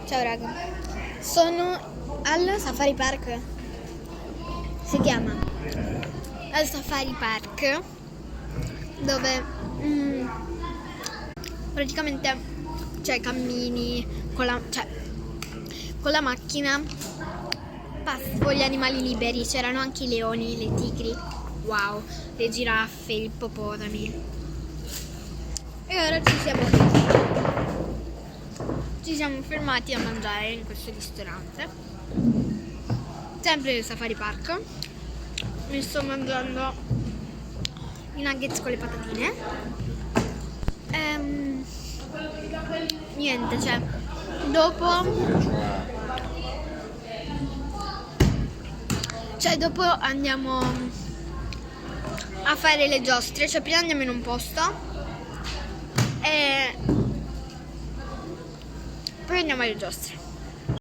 Ciao raga, sono al Safari Park, si chiama al Safari Park, dove praticamente cammini con la macchina, passi con gli animali liberi, c'erano anche i leoni, le tigri, wow, le giraffe, gli ippopotami. E ora ci siamo fermati a mangiare in questo ristorante, sempre nel Safari Park. Mi sto mangiando i nuggets con le patatine. Niente, dopo andiamo a fare le giostre, prima andiamo in un posto e poi andiamo alle giostre.